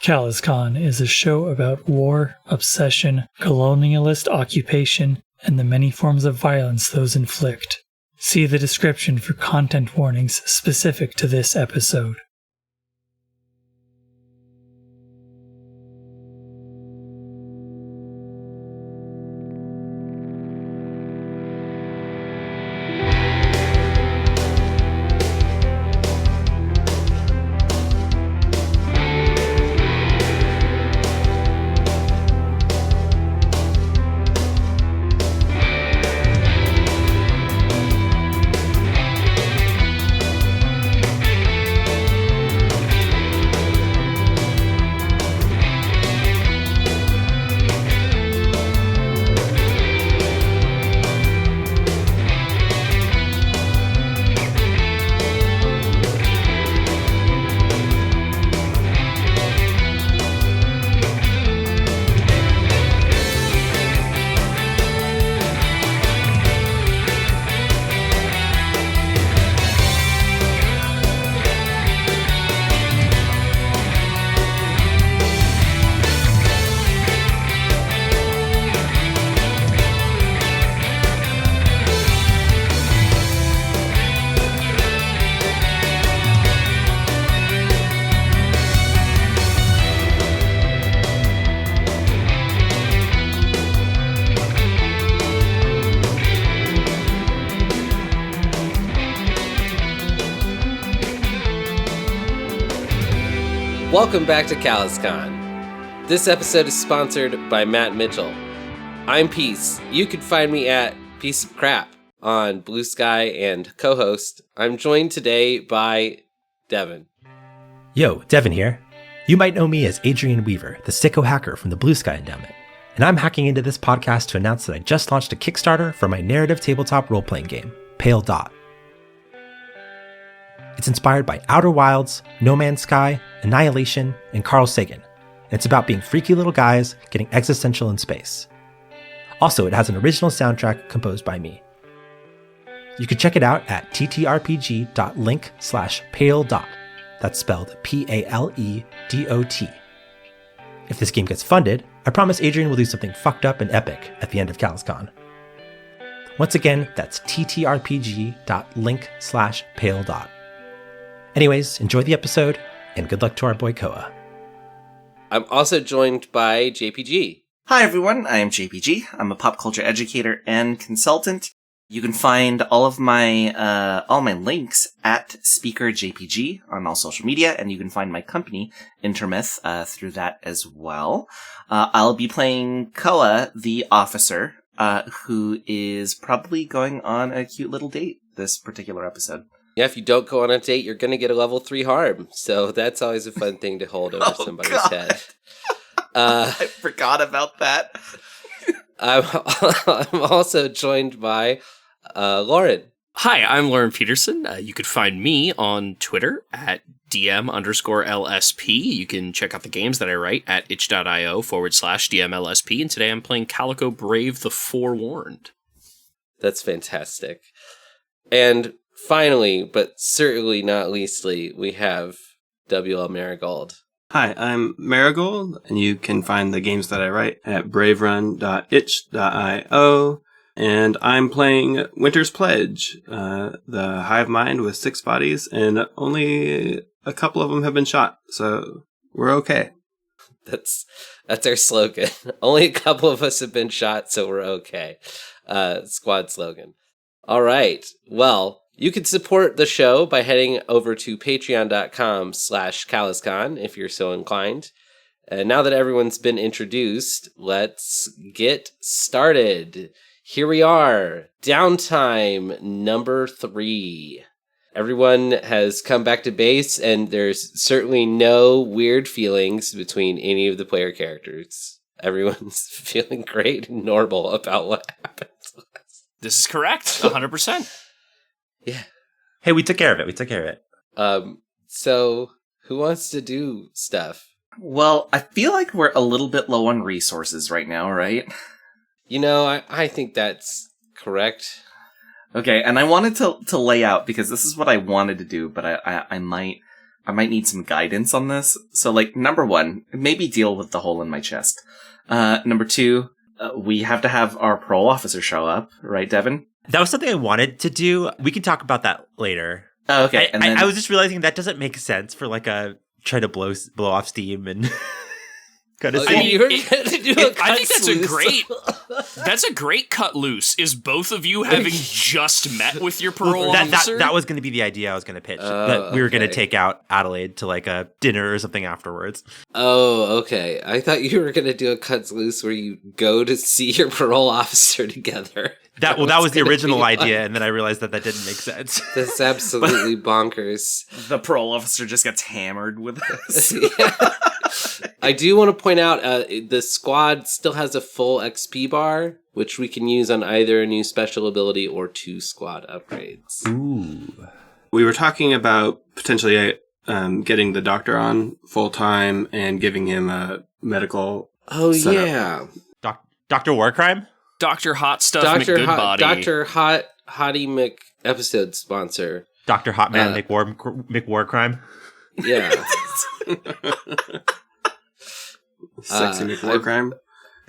CalazCon is a show about war, obsession, colonialist occupation, and the many forms of violence those inflict. See the description for content warnings specific to this episode. Welcome back to CalazCon. This episode is sponsored by Matt Mitchell. I'm Peace. You can find me at Piece of Crap on Blue Sky and co-host. I'm joined today by Devin. Yo, Devin here. You might know me as Adrian Weaver, the sicko hacker from the Blue Sky Endowment. And I'm hacking into this podcast to announce that I just launched a Kickstarter for my narrative tabletop role-playing game, Pale Dot. It's inspired by Outer Wilds, No Man's Sky, Annihilation, and Carl Sagan. And it's about being freaky little guys getting existential in space. Also, it has an original soundtrack composed by me. You can check it out at ttrpg.link/paledot. That's spelled P-A-L-E-D-O-T. If this game gets funded, I promise Adrian will do something fucked up and epic at the end of CalazCon. Once again, that's ttrpg.link/paledot. Anyways, enjoy the episode, and good luck to our boy Koa. I'm also joined by JPG. Hi everyone, I am JPG. I'm a pop culture educator and consultant. You can find all my links at Speaker JPG on all social media, and you can find my company, Intermyth, through that as well. I'll be playing Koa, the officer, who is probably going on a cute little date this particular episode. Yeah, if you don't go on a date, you're going to get a level 3 harm. So that's always a fun thing to hold over somebody's head. I forgot about that. I'm also joined by Lauren. Hi, I'm Lauren Peterson. You could find me on Twitter at DM_LSP. You can check out the games that I write at itch.io/DMLSP. And today I'm playing Calico Brave the Forewarned. That's fantastic. And finally, but certainly not leastly, we have WL Marigold. Hi, I'm Marigold, and you can find the games that I write at braverun.itch.io. And I'm playing Winter's Pledge, the hive mind with 6 bodies, and only a couple of them have been shot, so we're okay. That's our slogan. Only a couple of us have been shot, so we're okay. Squad slogan. All right. Well, you can support the show by heading over to patreon.com/CalazCon if you're so inclined. And now that everyone's been introduced, let's get started. Here we are, Downtime number 3. Everyone has come back to base, and there's certainly no weird feelings between any of the player characters. Everyone's feeling great and normal about what happened. This is correct, 100%. Yeah. Hey, we took care of it. So, who wants to do stuff? Well, I feel like we're a little bit low on resources right now, right? You know, I think that's correct. Okay, and I wanted to lay out, because this is what I wanted to do, but I might I might need some guidance on this. So, like, number one, maybe deal with the hole in my chest. Number two, we have to have our parole officer show up, right, Devin? That was something I wanted to do. We can talk about that later. Oh, okay. I was just realizing that doesn't make sense for like a try to blow off steam and kind of. You were gonna do I think that's a great cut loose. Is both of you having just met with your parole officer? That was going to be the idea I was going to pitch. That we were going to take out Adelaide to like a dinner or something afterwards. Oh, okay. I thought you were going to do a cuts loose where you go to see your parole officer together. That was the original idea, and then I realized that didn't make sense. That's absolutely bonkers. The parole officer just gets hammered with this. I do want to point out the squad still has a full XP bar, which we can use on either a new special ability or 2 squad upgrades. Ooh. We were talking about potentially getting the doctor on full time and giving him a medical. Oh, setup. yeah. Dr. Warcrime? Dr. Hot Stuff McGoodbody. Dr. Hottie Mc episode sponsor. Dr. Hotman McWarcrime? Yeah. Sexy McWarcrime.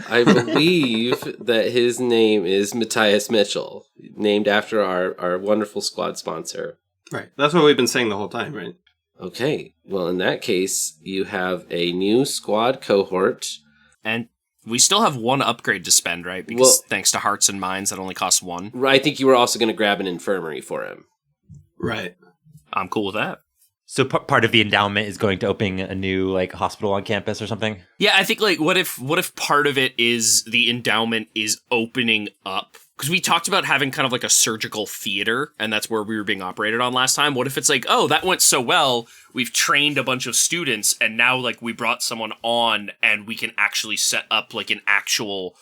I believe that his name is Matthias Mitchell, named after our wonderful squad sponsor. Right. That's what we've been saying the whole time, right? Okay. Well, in that case, you have a new squad cohort. And we still have 1 upgrade to spend, right? Because thanks to Hearts and Minds, that only costs 1. I think you were also going to grab an infirmary for him. Right. I'm cool with that. So part of the endowment is going to open a new like hospital on campus or something? Yeah, I think like what if part of it is the endowment is opening up? Because we talked about having kind of like a surgical theater, and that's where we were being operated on last time. What if it's like, oh, that went so well, we've trained a bunch of students, and now like we brought someone on, and we can actually set up like an actual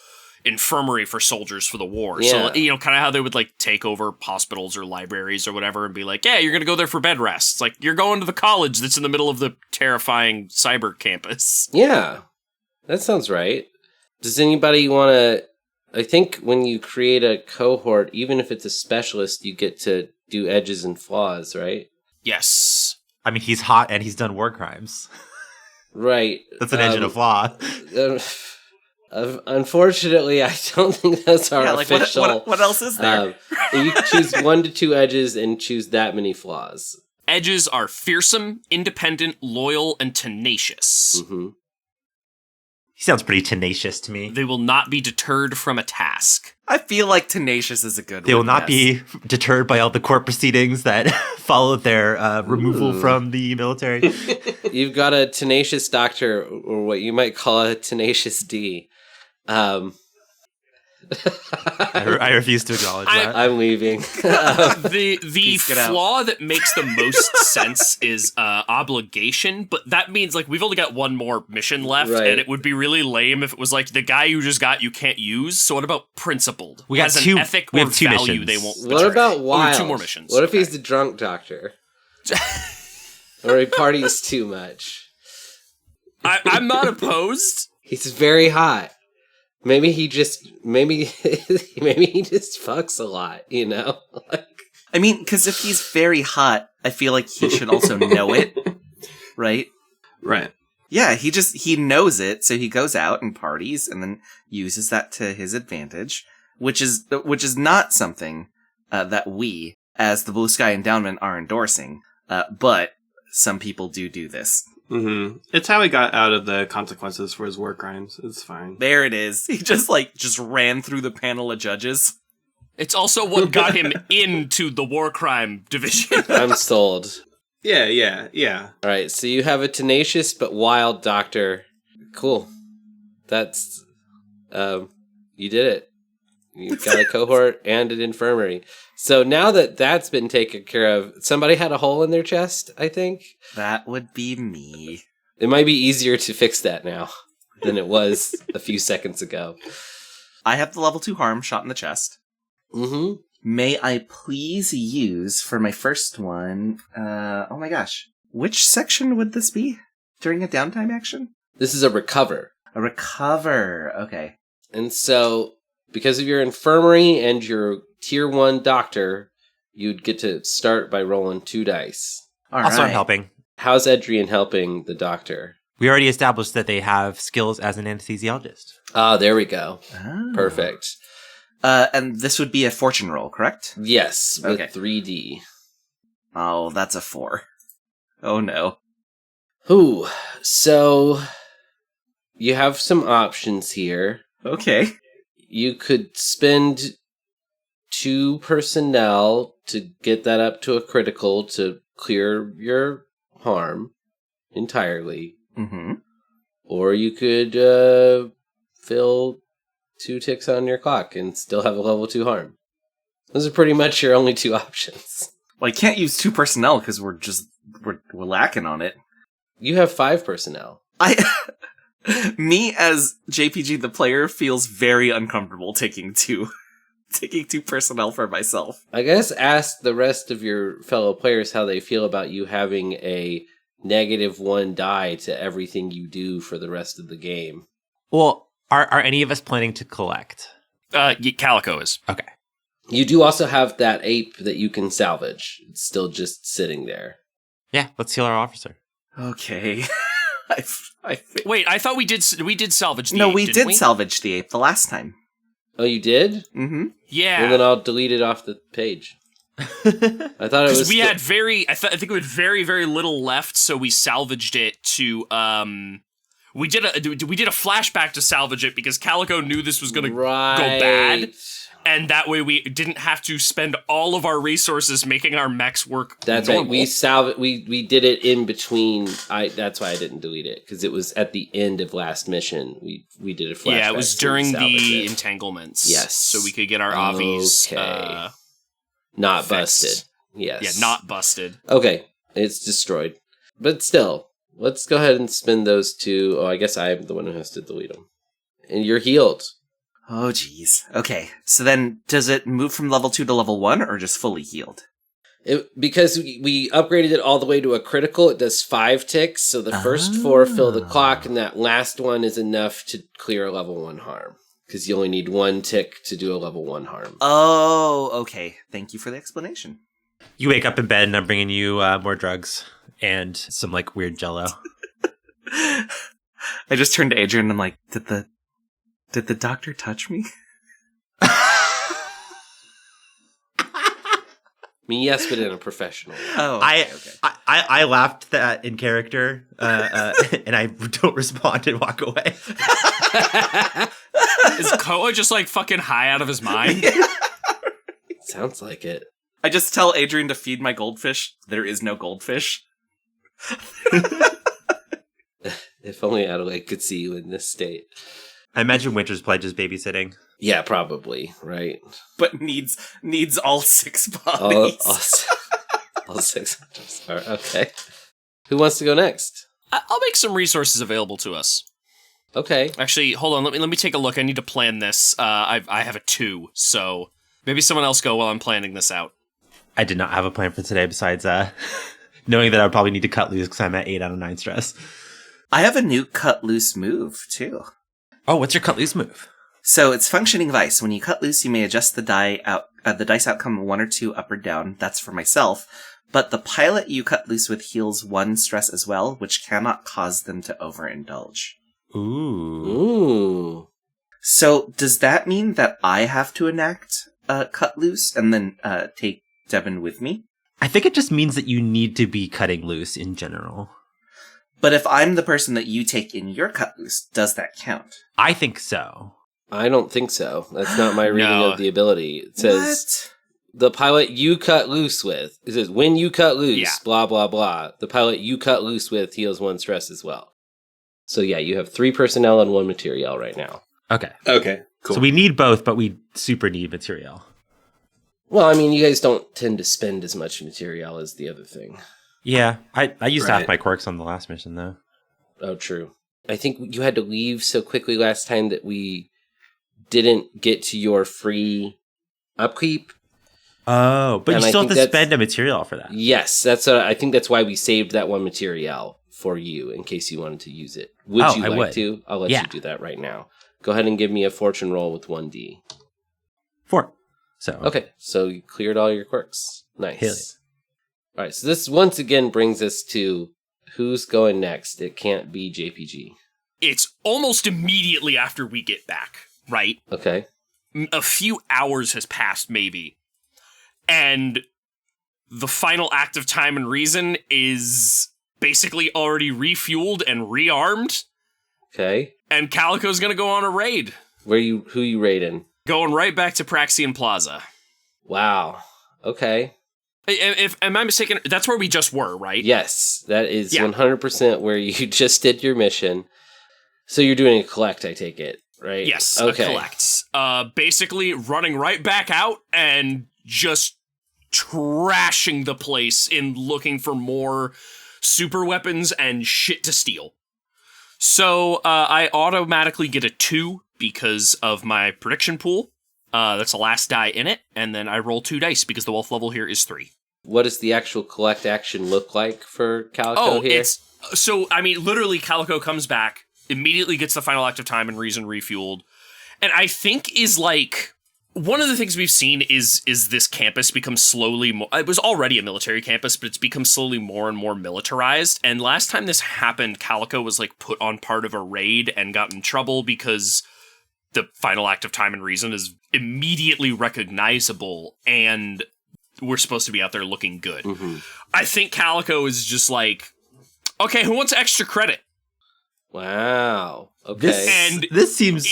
infirmary for soldiers for the war. Yeah. So, kind of how they would like take over hospitals or libraries or whatever and be like, yeah, you're going to go there for bed rest. It's like, you're going to the college that's in the middle of the terrifying cyber campus. Yeah, that sounds right. Does anybody want to... I think when you create a cohort, even if it's a specialist, you get to do edges and flaws, right? Yes. I mean, he's hot and he's done war crimes. Right. That's an edge and a flaw. Unfortunately, I don't think that's our official. What else is there? You choose 1 to 2 edges and choose that many flaws. Edges are fearsome, independent, loyal, and tenacious. Mm-hmm. He sounds pretty tenacious to me. They will not be deterred from a task. I feel like tenacious is a good They one. will not be deterred by all the court proceedings that followed their removal from the military. You've got a tenacious doctor, or what you might call a tenacious D. I refuse to acknowledge that. I'm leaving. The flaw that makes the most sense is obligation, but that means like we've only got 1 more mission left, Right. and it would be really lame if it was like the guy you just got you can't use. So what about principled? We got Has 2 an ethic we or have 2 value missions. they won't What betray. about Oh, Wild? 2 more missions. What if he's the drunk doctor? Or he parties too much? I'm not opposed. He's very hot. Maybe he just fucks a lot, I mean, because if he's very hot, I feel like he should also know it, right? Right. Yeah, he knows it, so he goes out and parties and then uses that to his advantage, which is not something that we, as the Blue Sky Endowment, are endorsing. But some people do this. Mm-hmm. It's how he got out of the consequences for his war crimes. It's fine. There it is. He just ran through the panel of judges. It's also what got him into the war crime division. I'm sold. Yeah. All right, so you have a tenacious but wild doctor. Cool. That's, you did it. You've got a cohort and an infirmary. So now that that's been taken care of, somebody had a hole in their chest, I think. That would be me. It might be easier to fix that now than it was a few seconds ago. I have the level 2 harm shot in the chest. Mm-hmm. May I please use for my first one, oh my gosh. Which section would this be? During a downtime action? This is a recover. A recover, okay. And so, because of your infirmary and your tier 1 doctor, you'd get to start by rolling 2 dice. Also, I'm helping. How's Edrian helping the doctor? We already established that they have skills as an anesthesiologist. Ah, there we go. Oh. Perfect. And this would be a fortune roll, correct? Yes, with Okay. 3D. Oh, that's a 4. Oh no. Ooh, so you have some options here. Okay. You could spend 2 personnel to get that up to a critical to clear your harm entirely. Mm-hmm. Or you could fill 2 ticks on your clock and still have a level 2 harm. Those are pretty much your only 2 options. Well, I can't use 2 personnel because we're lacking on it. You have 5 personnel. Me as JPG the player feels very uncomfortable taking 2 personnel for myself. I guess ask the rest of your fellow players how they feel about you having a -1 die to everything you do for the rest of the game. Well, are any of us planning to collect? Calico is. Okay. You do also have that ape that you can salvage. It's still just sitting there. Yeah, let's heal our officer. Okay. Wait, I thought we did salvage the No, ape, we didn't did salvage the ape the last time. Oh, you did? Mm-hmm. Yeah. Well, then I'll delete it off the page. I thought it was. We had I think we had very, very little left, so we salvaged it to we did a flashback to salvage it because Calico knew this was gonna go bad. And that way we didn't have to spend all of our resources making our mechs work. That's normal. right. We did it in between. That's why I didn't delete it, because it was at the end of last mission. We did a flashback. Yeah, it was during the entanglements. Yes. So we could get our Avies not fixed. busted. Yes. Yeah, not busted. Okay, it's destroyed. But still, let's go ahead and spin those 2. Oh, I guess I'm the one who has to delete them. And you're healed. Oh, geez. Okay. So then, does it move from level 2 to level 1, or just fully healed? Because we upgraded it all the way to a critical, it does 5 ticks. So the first 4 fill the clock, and that last one is enough to clear a level 1 harm. Because you only need 1 tick to do a level 1 harm. Oh, okay. Thank you for the explanation. You wake up in bed and I'm bringing you more drugs and some like weird jello. I just turned to Adrian and I'm like, Did the doctor touch me? I mean, yes, but in a professional way. Oh, okay. I laughed that in character, and I don't respond and walk away. Is Koa just like fucking high out of his mind? Sounds like it. I just tell Adrian to feed my goldfish. There is no goldfish. If only Adelaide could see you in this state. I imagine Winter's Pledge is babysitting. Yeah, probably, right? But needs all 6 bodies. All 6 are okay. Who wants to go next? I'll make some resources available to us. Okay. Actually, hold on. Let me take a look. I need to plan this. I have a 2, so maybe someone else go while I'm planning this out. I did not have a plan for today besides knowing that I would probably need to cut loose because I'm at 8 out of 9 stress. I have a new cut loose move, too. Oh, what's your cut loose move? So it's functioning vice. When you cut loose, you may adjust the dice outcome 1 or 2 up or down. That's for myself. But the pilot you cut loose with heals 1 stress as well, which cannot cause them to overindulge. Ooh. So does that mean that I have to enact cut loose and then take Devin with me? I think it just means that you need to be cutting loose in general. But if I'm the person that you take in your cut loose, does that count? I think so. I don't think so. That's not my reading No. of the ability. It says the pilot you cut loose with. It says when you cut loose, blah, blah, blah. The pilot you cut loose with heals 1 stress as well. So yeah, you have 3 personnel and 1 material right now. Okay. Okay, cool. So we need both, but we super need material. Well, I mean, you guys don't tend to spend as much material as the other thing. Yeah, I used Right. half my quirks on the last mission, though. Oh, true. I think you had to leave so quickly last time that we didn't get to your free upkeep. Oh, but And you I still have think to that's- spend a material for that. Yes, I think that's why we saved that 1 material for you in case you wanted to use it. Would Oh, you I like would. to? I'll let Yeah. you do that right now. Go ahead and give me a fortune roll with 1d. 4. So Okay, so you cleared all your quirks. Nice. Hell yeah. All right, so this once again brings us to Who's going next? It can't be JPG. It's almost immediately after we get back, right? Okay. A few hours has passed, maybe. And the final act of time and reason is basically already refueled and rearmed. Okay. And Calico's gonna go on a raid. Who you raiding? Going right back to Praxian Plaza. Wow. Okay. If am I mistaken, that's where we just were, right? Yes, that is 100% where you just did your mission. So you're doing a collect, I take it, right? Yes, okay. a collect. Basically running right back out and just trashing the place in looking for more super weapons and shit to steal. So I automatically get a 2 because of my prediction pool. That's the last die in it, and then I roll 2 dice because the wealth level here is 3. What does the actual collect action look like for Calico here? Literally Calico comes back, immediately gets the final act of time and reason refueled, and I think is like one of the things we've seen is this campus become slowly more. It was already a military campus, but it's become slowly more and more militarized. And last time this happened, Calico was like put on part of a raid and got in trouble because the final act of time and reason is immediately recognizable, and we're supposed to be out there looking good. Mm-hmm. I think Calico is just like, okay, who wants extra credit? Wow. Okay. This seems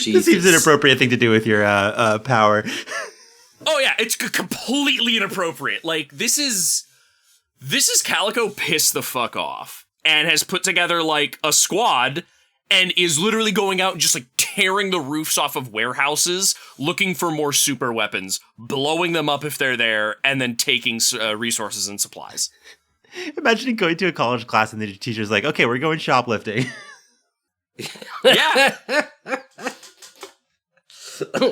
This seems an appropriate thing to do with your power. Oh yeah, it's completely inappropriate. Like this is Calico pissed the fuck off and has put together like a squad and is literally going out and just like tearing the roofs off of warehouses, looking for more super weapons, blowing them up if they're there, and then taking resources and supplies. Imagine going to a college class and the teacher's like, okay, we're going shoplifting. Yeah.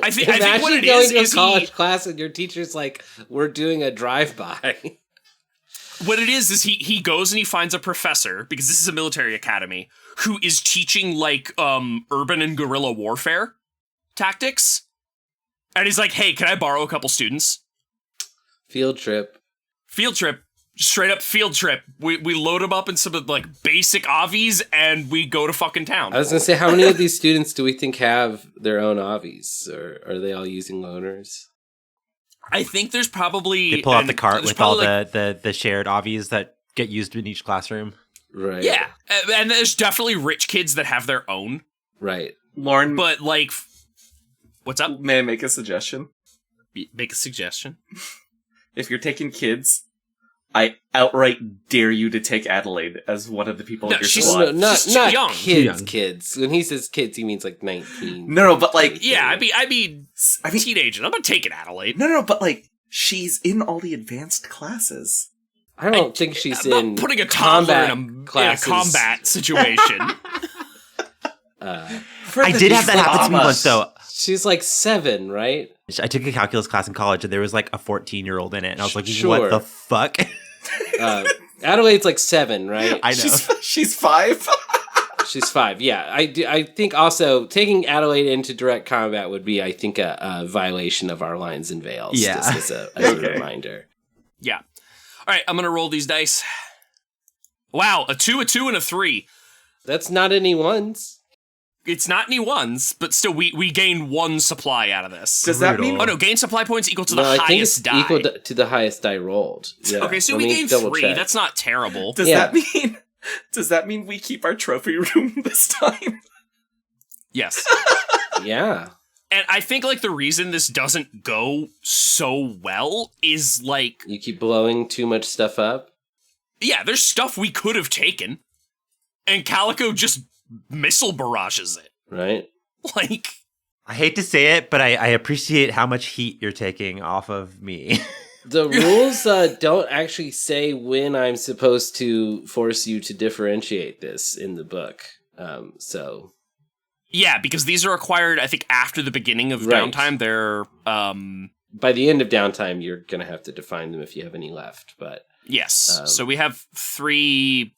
I think what it going is to a college class and your teacher's like, we're doing a drive-by. What it is he goes and he finds a professor, because this is a military academy, who is teaching like urban and guerrilla warfare tactics. And he's like, hey, can I borrow a couple students? Field trip. Straight up field trip. We load them up in some like basic avies and we go to fucking town. I was going to say, how many of these students do we think have their own avies? Or are they all using loaners? I think there's probably... They pull out the cart with all the shared avies that get used in each classroom. Right. Yeah. And there's definitely rich kids that have their own. Right. Lauren, But like... What's up? may I make a suggestion? Make a suggestion. If you're taking kids, I outright dare you to take Adelaide as one of the people in your she's squad. not too young. Kids. When he says kids, he means like 19. No, but like... Yeah, I mean teenager. I'm not taking Adelaide. No, but like, she's in all the advanced classes. I don't think she's I'm in not putting a toddler in a classes. combat situation. I did have that happen to me once, though. She's like 7, right? I took a calculus class in college, and there was like a 14-year-old in it, and I was like, Sure. what the fuck? Adelaide's like 7, right? I know. She's 5. She's 5. Yeah, I think also taking Adelaide into direct combat would be, I think, a violation of our lines and veils. Yeah. Just as a reminder. Yeah. All right, I'm going to roll these dice. Wow, a 2, and a 3. That's not any ones. It's not any ones, but still, we gain 1 supply out of this. Does that mean... Oh no, gain supply points equal to No, the I think highest it's die. equal to the highest die rolled. Yeah. Okay, so Let we me gain double 3. check. That's not terrible. Does that mean we keep our trophy room this time? Yes. Yeah. And I think like the reason this doesn't go so well is like... You keep blowing too much stuff up? Yeah, there's stuff we could have taken, and Calico just missile barrages it. Right. Like... I hate to say it, but I appreciate how much heat you're taking off of me. The rules don't actually say when I'm supposed to force you to differentiate this in the book. So... Yeah, because these are acquired, I think, after the beginning of Right. Downtime. They're, By the end of Downtime, you're going to have to define them if you have any left, but... Yes. So we have 3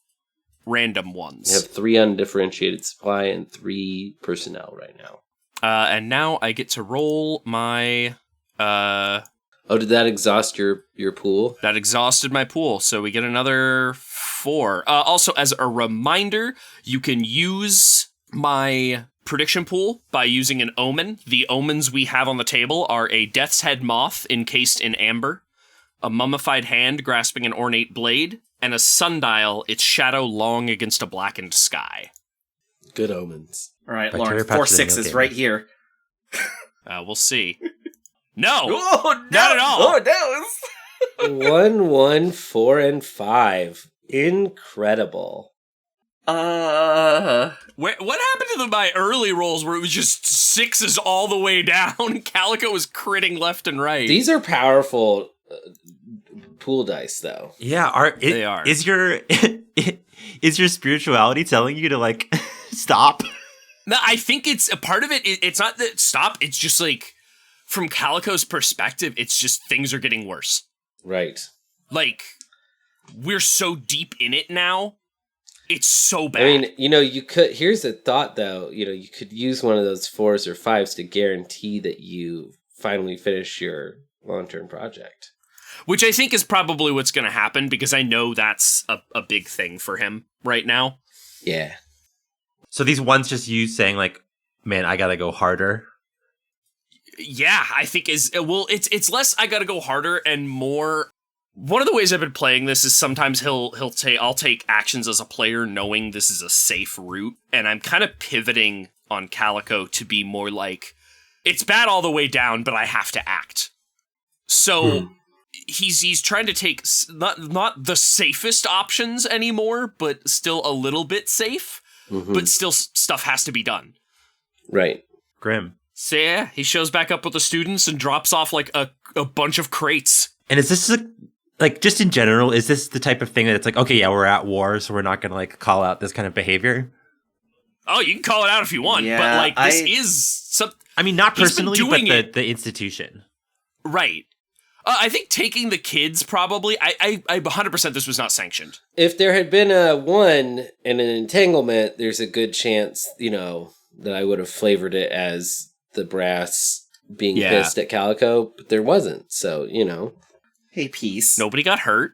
random ones. You have 3 undifferentiated supply and 3 personnel right now. And now I get to roll my... Oh, Oh, did that exhaust your pool? That exhausted my pool, so we get another 4. Also, as a reminder, you can use my prediction pool by using an omen. The omens we have on the table are a death's head moth encased in amber, a mummified hand grasping an ornate blade, and a sundial, its shadow long against a blackened sky. Good omens. All right, By Lauren, Terry 4 Pratchett and 6s Neil right Gaiman. here. We'll see. No! Oh, no! Not at all! Oh, no! 1, 1, 4, and 5. Incredible. What happened to my early rolls where it was just 6s all the way down? Calico was critting left and right. These are powerful pool dice, though. Yeah, They are. Is your is your spirituality telling you to like stop? No, I think it's a part of it. It's not that stop. It's just like from Calico's perspective, it's just things are getting worse. Right. Like we're so deep in it now. It's so bad. I mean, you could. Here's a thought, though. You could use one of those 4s or 5s to guarantee that you finally finish your long-term project. Which I think is probably what's going to happen because I know that's a big thing for him right now. Yeah. So these ones just you saying like, man, I gotta go harder. Yeah, I think it's less I gotta go harder and more. One of the ways I've been playing this is sometimes I'll take actions as a player knowing this is a safe route, and I'm kind of pivoting on Calico to be more like, it's bad all the way down, but I have to act. So he's trying to take not the safest options anymore, but still a little bit safe, but still stuff has to be done. Right. Grim. So yeah, he shows back up with the students and drops off like a bunch of crates. And is this like just in general, is this the type of thing that it's like, okay, yeah, we're at war, so we're not gonna like call out this kind of behavior? Oh, you can call it out if you want, Yeah, but like this is some. I mean, not He's been personally, doing but the institution. Right. I think taking the kids probably. I 100% this was not sanctioned. If there had been a 1 and an entanglement, there's a good chance, that I would have flavored it as the brass being pissed at Calico, but there wasn't. So, Hey, Peace. Nobody got hurt.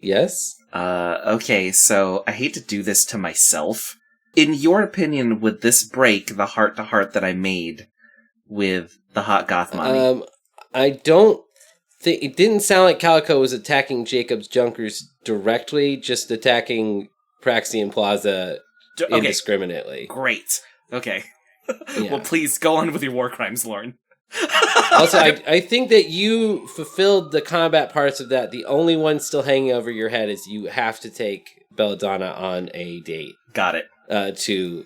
Yes. Okay, so I hate to do this to myself. In your opinion, would this break the heart-to-heart that I made with the hot goth mommy? I don't think... It didn't sound like Calico was attacking Jacob's Junkers directly, just attacking Praxian Plaza indiscriminately. Great. Okay. Yeah. Well, please go on with your war crimes, Lauren. Also, I think that you fulfilled the combat parts of that. The only one still hanging over your head is you have to take Belladonna on a date. Got it. To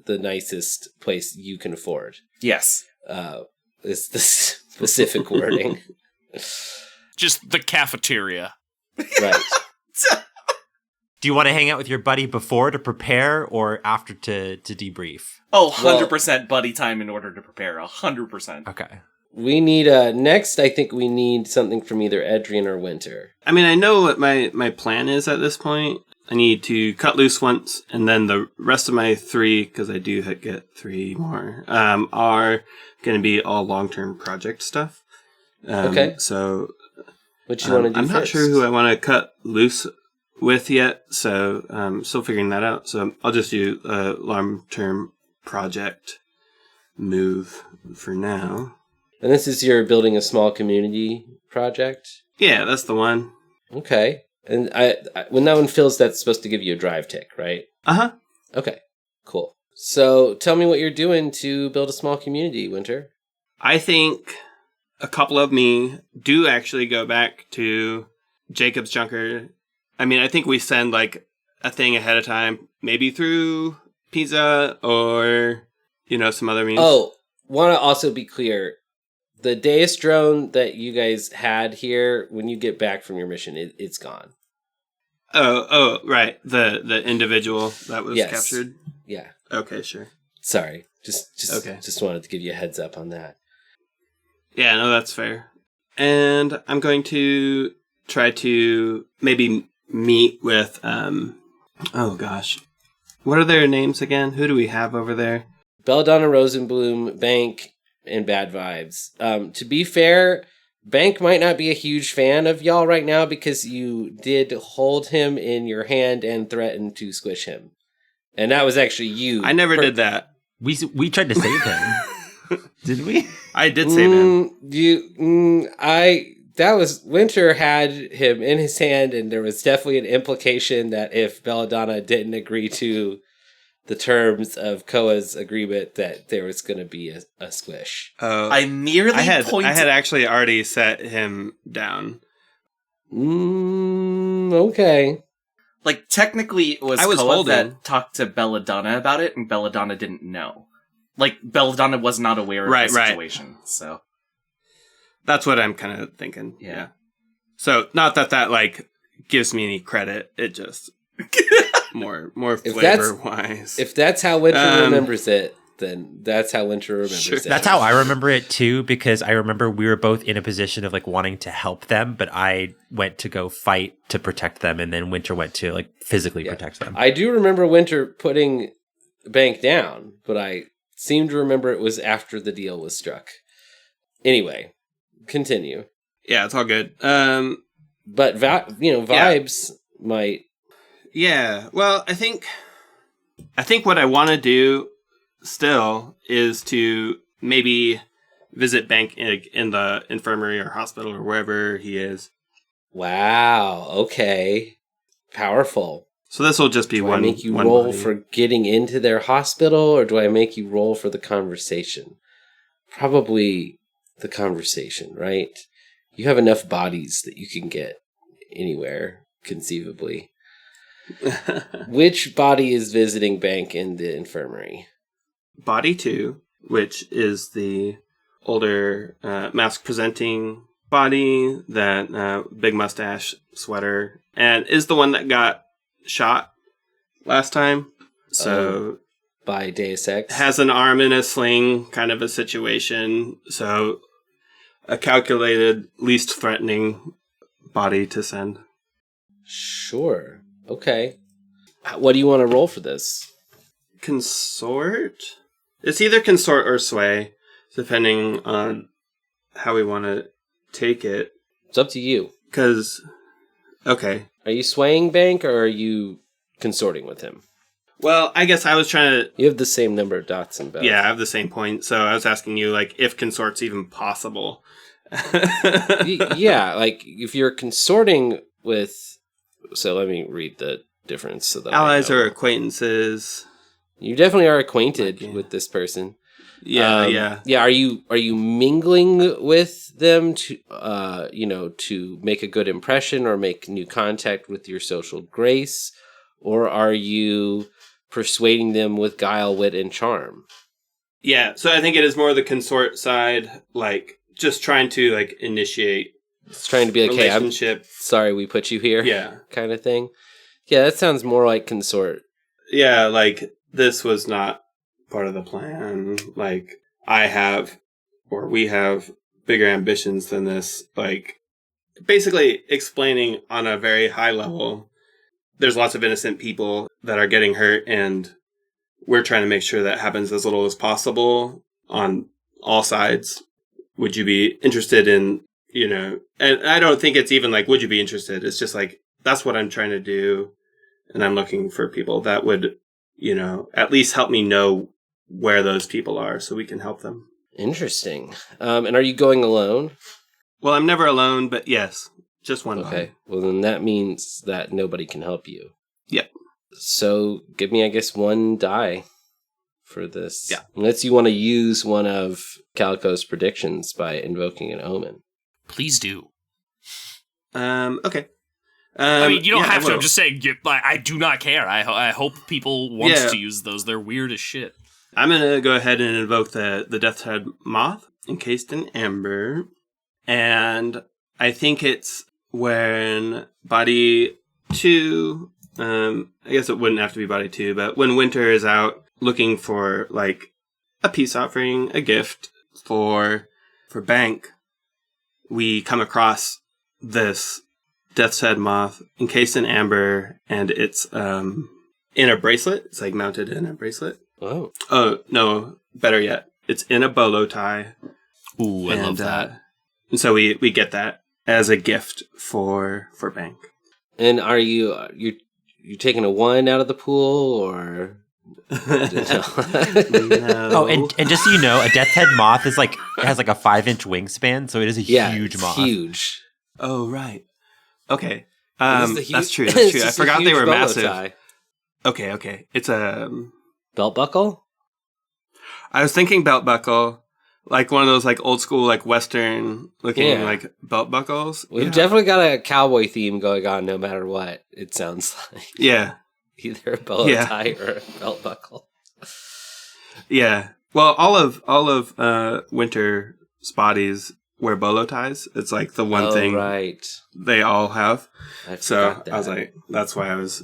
the nicest place you can afford. Yes. Is the specific wording. Just the cafeteria. Right. Do you want to hang out with your buddy before to prepare or after to debrief? Oh, 100% buddy time in order to prepare. 100%. Okay. We need next. I think we need something from either Edrian or Winter. I mean, I know what my plan is at this point. I need to cut loose once, and then the rest of my 3, because I do get 3 more, are going to be all long-term project stuff. Okay. So, What you want to do I'm first? not sure who I want to cut loose with yet, so I'm still figuring that out. So I'll just do a long-term project move for now. And this is your building a small community project? Yeah, that's the one. Okay. And I when that one fills, that's supposed to give you a drive tick, right? Uh-huh. Okay, cool. So tell me what you're doing to build a small community, Winter. I think a couple of me do actually go back to Jacob's Junker. I mean, I think we send like a thing ahead of time, maybe through pizza or, some other means. Oh, want to also be clear. The Deus drone that you guys had here, when you get back from your mission, it's gone. Oh, right. The individual that was Yes. captured? Yeah. Okay, sure. Sorry. Just Okay. Just wanted to give you a heads up on that. Yeah, no, that's fair. And I'm going to try to maybe meet with, oh gosh. What are their names again? Who do we have over there? Belladonna Rosenblum, Bank, and Bad Vibes. To be fair, Bank might not be a huge fan of y'all right now because you did hold him in your hand and threaten to squish him. And that was actually you. I never did that. We tried to save him. Did we? I did save him. That was Winter had him in his hand, and there was definitely an implication that if Belladonna didn't agree to the terms of Koa's agreement, that there was going to be a squish. I merely I had pointed... actually already set him down. Okay. Like, technically, it was I was Koa holding. that talked to Belladonna about it, and Belladonna didn't know. Like, Belladonna was not aware of the situation, so... That's what I'm kind of thinking. Yeah. So, not that like, gives me any credit. It just... more flavor-wise. If that's how Winter remembers it, then that's how Winter remembers it. That's how I remember it too, because I remember we were both in a position of like wanting to help them, but I went to go fight to protect them, and then Winter went to like physically protect them. I do remember Winter putting Bank down, but I seem to remember it was after the deal was struck. Anyway, continue. Yeah, it's all good. But vibes might. Yeah, well, I think what I want to do still is to maybe visit Bank in the infirmary or hospital or wherever he is. Wow. Okay. Powerful. So this will just be do one. I make you one roll body. for getting into their hospital, or do I make you roll for the conversation? Probably the conversation, right? You have enough bodies that you can get anywhere, conceivably. Which body is visiting Bank in the infirmary? Body 2, which is the older mask-presenting body, that big mustache, sweater, and is the one that got shot last time. So by Deus Ex? Has an arm in a sling, kind of a situation. So a calculated, least threatening body to send. Sure. Okay. What do you want to roll for this? Consort? It's either consort or sway, depending on how we want to take it. It's up to you. Because, okay. Are you swaying Bank, or are you consorting with him? Well, I guess I was trying to... You have the same number of dots in both. Yeah, I have the same point. So I was asking you, like, if consort's even possible. Yeah, like, if you're consorting with... So let me read the difference so that allies or acquaintances. You definitely are acquainted with this person. Yeah. Are you mingling with them to to make a good impression or make new contact with your social grace, or are you persuading them with guile, wit, and charm? Yeah, so I think it is more the consort side, like just trying to like initiate. It's trying to be like, hey, I'm sorry we put you here. Yeah. Kind of thing. Yeah, that sounds more like consort. Yeah, like this was not part of the plan. Like we have bigger ambitions than this. Like basically explaining on a very high level, there's lots of innocent people that are getting hurt, and we're trying to make sure that happens as little as possible on all sides. Would you be interested in, and I don't think it's even like, would you be interested? It's just like, that's what I'm trying to do. And I'm looking for people that would, at least help me know where those people are so we can help them. Interesting. And are you going alone? Well, I'm never alone, but yes, just one body. Okay. Well, then that means that nobody can help you. Yep. So give me, I guess, one die for this. Yeah. Unless you want to use one of Calico's predictions by invoking an omen. Please do. Okay. I mean, you don't have to. I'm just saying, I do not care. I hope people want to use those. They're weird as shit. I'm going to go ahead and invoke the Death's Head Moth, encased in amber. And I think it's when body 2, I guess it wouldn't have to be body 2, but when Winter is out looking for, like, a peace offering, a gift for Bank, we come across this Death's Head Moth encased in amber, and it's in a bracelet. It's like mounted in a bracelet. Oh no, better yet, it's in a bolo tie. Ooh, I love that. And so we get that as a gift for Bank. And are you taking a 1 out of the pool, or? No. Oh, and just so you know, a death's head moth is it has like a 5-inch wingspan, so it is a huge it's moth. Huge. Oh, right. Okay. That's true. That's true. I just a forgot they huge were bolo massive. tie. Okay. It's a Belt buckle. I was thinking belt buckle, like one of those like old school like Western looking like belt buckles. We've definitely got a cowboy theme going on, no matter what. It sounds like either a bolo tie or a belt buckle. Yeah. Well, all of winter spotties wear bolo ties. It's like the one thing they all have. So I was like, that's why I was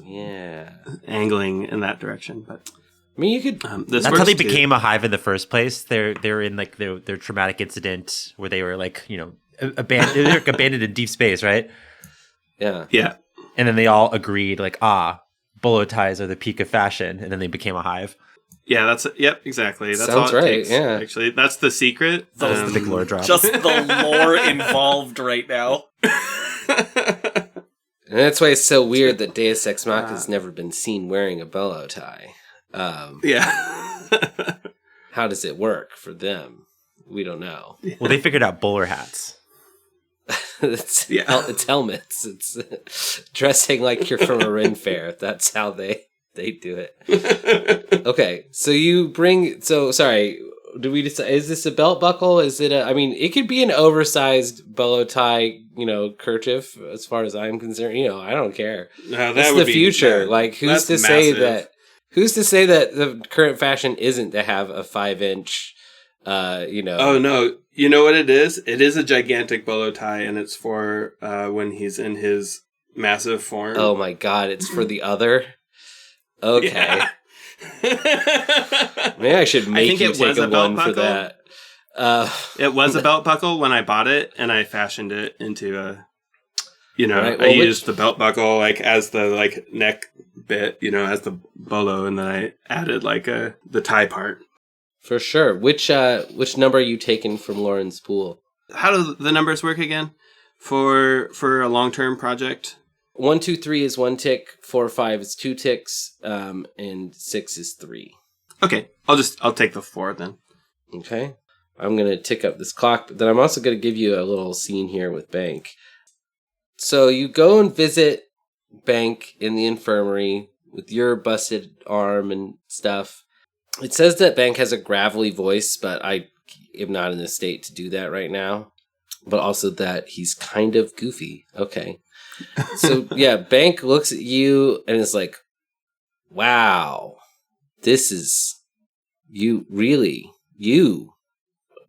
angling in that direction. But I mean, you could. That's how they became a hive in the first place. They're in like their traumatic incident where they were like, you know, abandoned in deep space, right? Yeah. Yeah. And then they all agreed, like, bolo ties are the peak of fashion, and then they became a hive. Yeah, exactly. That's Sounds all it right. takes, yeah, actually, that's the secret. That was the big lore drop. Just the lore involved right now. And that's why it's so weird that Deus Ex Machina's never been seen wearing a bolo tie. How does it work for them? We don't know. Well, they figured out bowler hats. It's helmets. It's dressing like you're from a Ren fair. That's how they do it. Okay, so you bring. So sorry. Do we decide? Is this a belt buckle? Is it a? I mean, it could be an oversized bolo tie. You know, kerchief. As far as I'm concerned, you know, I don't care. No, it's the future. Like, who's to say that? Who's to say that the current fashion isn't to have a 5-inch? You know. Oh no. You know what it is? It is a gigantic bolo tie, and it's for when he's in his massive form. Oh my god, it's for the other? Okay. Yeah. Maybe I should make you take a 1 for that. It was a belt buckle when I bought it, and I fashioned it into a... You know, right, I used the belt buckle like as the like neck bit, you know, as the bolo, and then I added like the tie part. For sure. Which number are you taking from Lauren's pool? How do the numbers work again for a long-term project? 1, 2, 3 is 1 tick. 4, 5 is 2 ticks. And 6 is 3. Okay, I'll take the 4 then. Okay. I'm gonna tick up this clock, but then I'm also gonna give you a little scene here with Bank. So you go and visit Bank in the infirmary with your busted arm and stuff. It says that Bank has a gravelly voice, but I am not in a state to do that right now. But also that he's kind of goofy. Okay. So, yeah, Bank looks at you and is like, wow, this is... You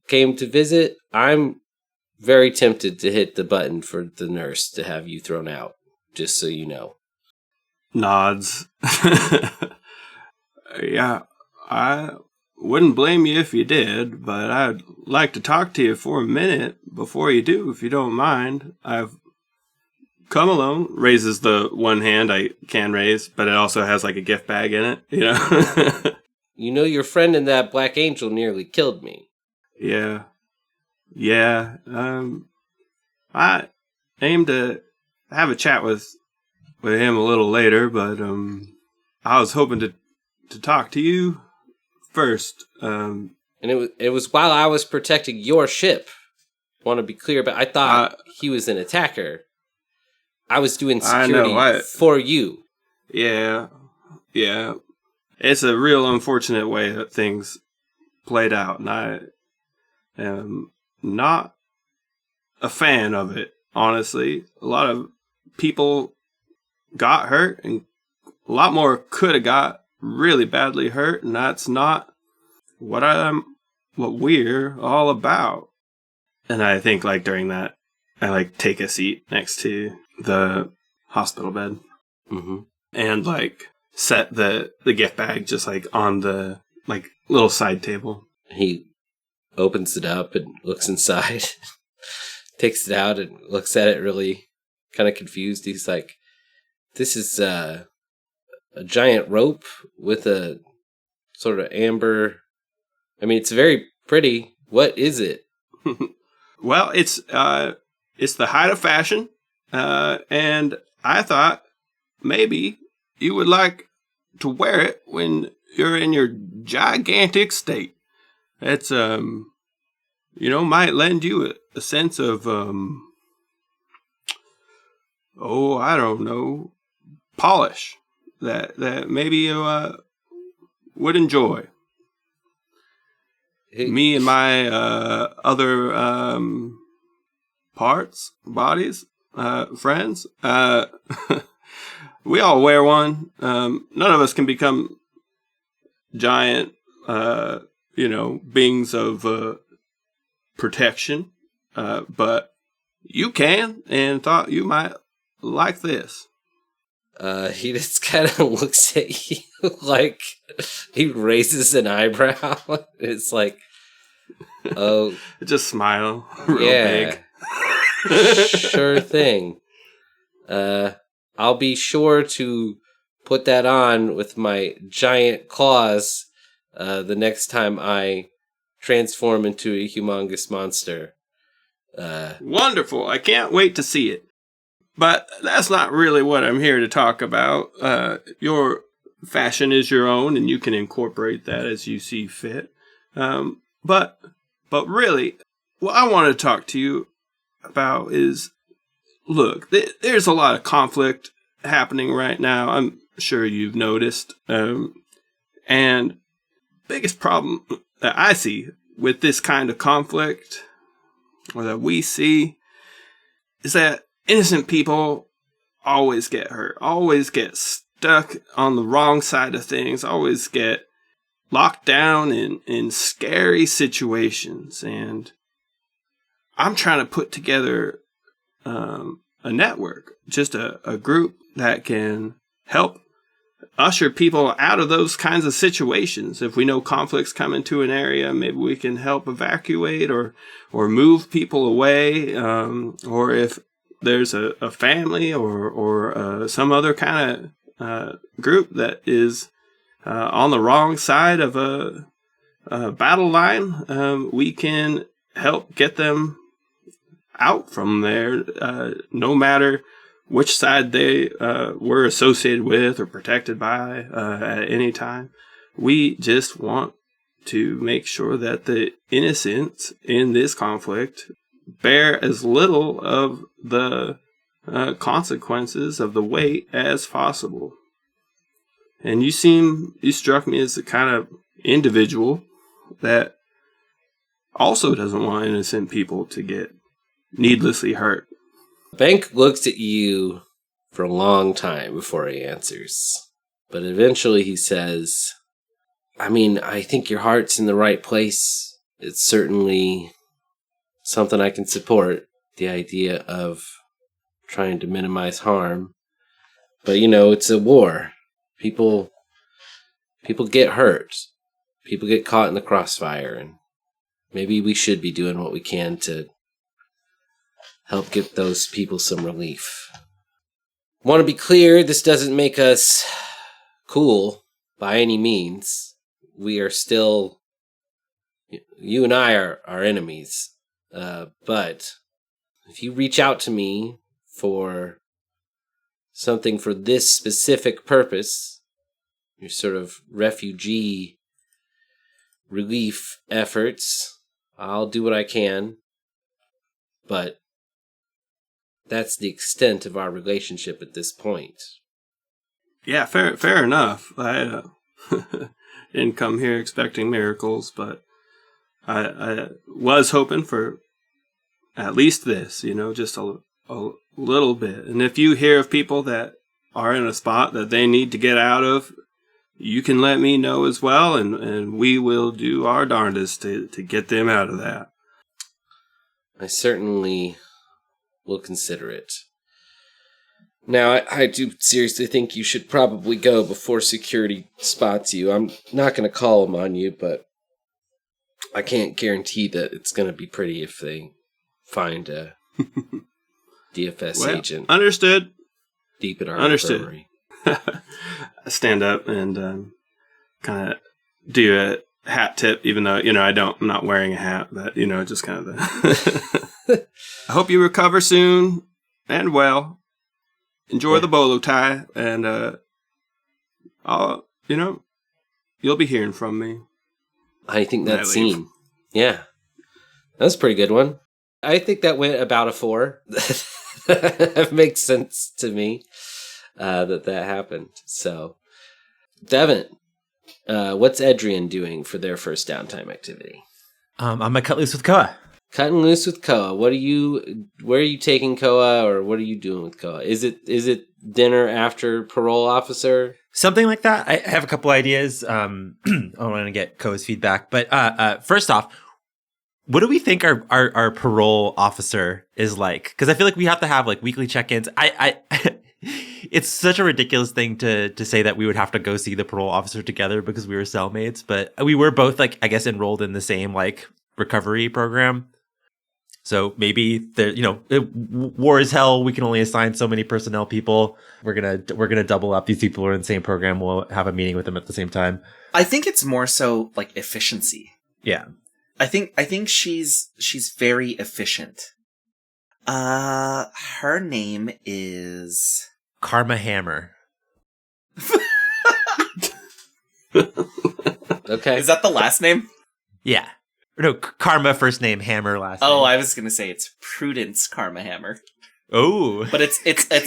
came to visit? I'm very tempted to hit the button for the nurse to have you thrown out, just so you know. Nods. Yeah, I wouldn't blame you if you did, but I'd like to talk to you for a minute before you do, if you don't mind. I've come alone. Raises the one hand I can raise, but it also has like a gift bag in it, you know? You know your friend in that Black Angel nearly killed me. Yeah. I aim to have a chat with him a little later, but I was hoping to talk to you first. And it was while I was protecting your ship. Want to be clear, but I thought he was an attacker. I was doing security for you. Yeah. It's a real unfortunate way that things played out, and I am not a fan of it, honestly. A lot of people got hurt, and a lot more could have got really badly hurt, and that's not what we're all about. And I think, like, during that, I, like, take a seat next to the hospital bed. Mm-hmm. And, like, set the gift bag just, like, on the, like, little side table. He opens it up and looks inside. Takes it out and looks at it really kind of confused. He's like, this is a giant rope with a sort of amber... I mean, it's very pretty. What is it? Well, it's the height of fashion, and I thought maybe you would like to wear it when you're in your gigantic state. It's might lend you a sense of I don't know, polish that maybe you would enjoy. Me and my other friends, we all wear one. None of us can become giant, beings of protection, but you can, and thought you might like this. He just kind of looks at you like he raises an eyebrow. It's like, oh, just smile real big. Sure thing. I'll be sure to put that on with my giant claws the next time I transform into a humongous monster. Wonderful. I can't wait to see it. But that's not really what I'm here to talk about. Your fashion is your own, and you can incorporate that as you see fit. But really, what I want to talk to you about is, look, there's a lot of conflict happening right now. I'm sure you've noticed. And biggest problem that I see with this kind of conflict, or that we see, is that innocent people always get hurt, always get stuck on the wrong side of things, always get locked down in scary situations. And I'm trying to put together a network, just a group that can help usher people out of those kinds of situations. If we know conflicts come into an area, maybe we can help evacuate or move people away, or if there's a family or some other kind of group that is on the wrong side of a battle line, we can help get them out from there, no matter which side they were associated with or protected by at any time. We just want to make sure that the innocents in this conflict bear as little of the consequences of the weight as possible. And you struck me as the kind of individual that also doesn't want innocent people to get needlessly hurt. Bank looks at you for a long time before he answers. But eventually he says, I think your heart's in the right place. It's certainly something I can support, the idea of trying to minimize harm. But, it's a war. People get hurt. People get caught in the crossfire. And maybe we should be doing what we can to help get those people some relief. Want to be clear, this doesn't make us cool by any means. We are still, you and I are enemies. But if you reach out to me for something for this specific purpose, your sort of refugee relief efforts, I'll do what I can. But that's the extent of our relationship at this point. Yeah, fair enough. I didn't come here expecting miracles, but I was hoping for at least this, just a little bit. And if you hear of people that are in a spot that they need to get out of, you can let me know as well, and we will do our darndest to get them out of that. I certainly will consider it. Now, I do seriously think you should probably go before security spots you. I'm not going to call them on you, but I can't guarantee that it's going to be pretty if they find a DFS agent. Understood. Deep in our infirmary. I stand up and kind of do a hat tip, even though, I'm not wearing a hat, but, just kind of I hope you recover soon and well. Enjoy the bolo tie, and you'll be hearing from me. I think that scene. Yeah. That was a pretty good one. I think that went about a 4. That makes sense to me that happened. So, Devin, what's Edrian doing for their first downtime activity? I'm gonna cut loose with Koa. Cutting loose with Koa. Where are you taking Koa, or what are you doing with Koa? Is it dinner after parole officer? Something like that. I have a couple ideas. I want to get Koa's feedback, but first off, what do we think our parole officer is like? Because I feel like we have to have like weekly check-ins. I it's such a ridiculous thing to say that we would have to go see the parole officer together because we were cellmates, but we were both like, I guess, enrolled in the same like recovery program. So maybe there, war is hell. We can only assign so many personnel people. We're gonna double up. These people are in the same program. We'll have a meeting with them at the same time. I think it's more so like efficiency. Yeah. I think she's very efficient. Her name is Karma Hammer. Okay. Is that the last name? Yeah. No, Karma first name, Hammer last name. Oh, I was gonna say it's Prudence Karma Hammer. Oh, but it's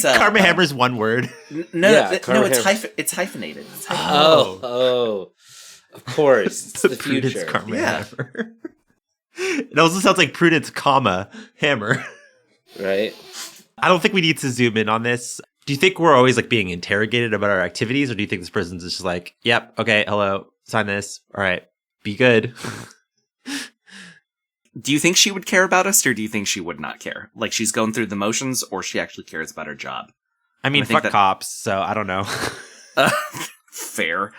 Karma Hammer's one word. It's hyphenated. Oh, of course, it's the Prudence future. Karma Hammer. It also sounds like Prudence, comma Hammer. Right. I don't think we need to zoom in on this. Do you think we're always like being interrogated about our activities, or do you think this person's just like, yep, okay, hello, sign this, all right, be good? Do you think she would care about us, or do you think she would not care? Like she's going through the motions, or she actually cares about her job? I mean, fuck cops, so I don't know. Fair.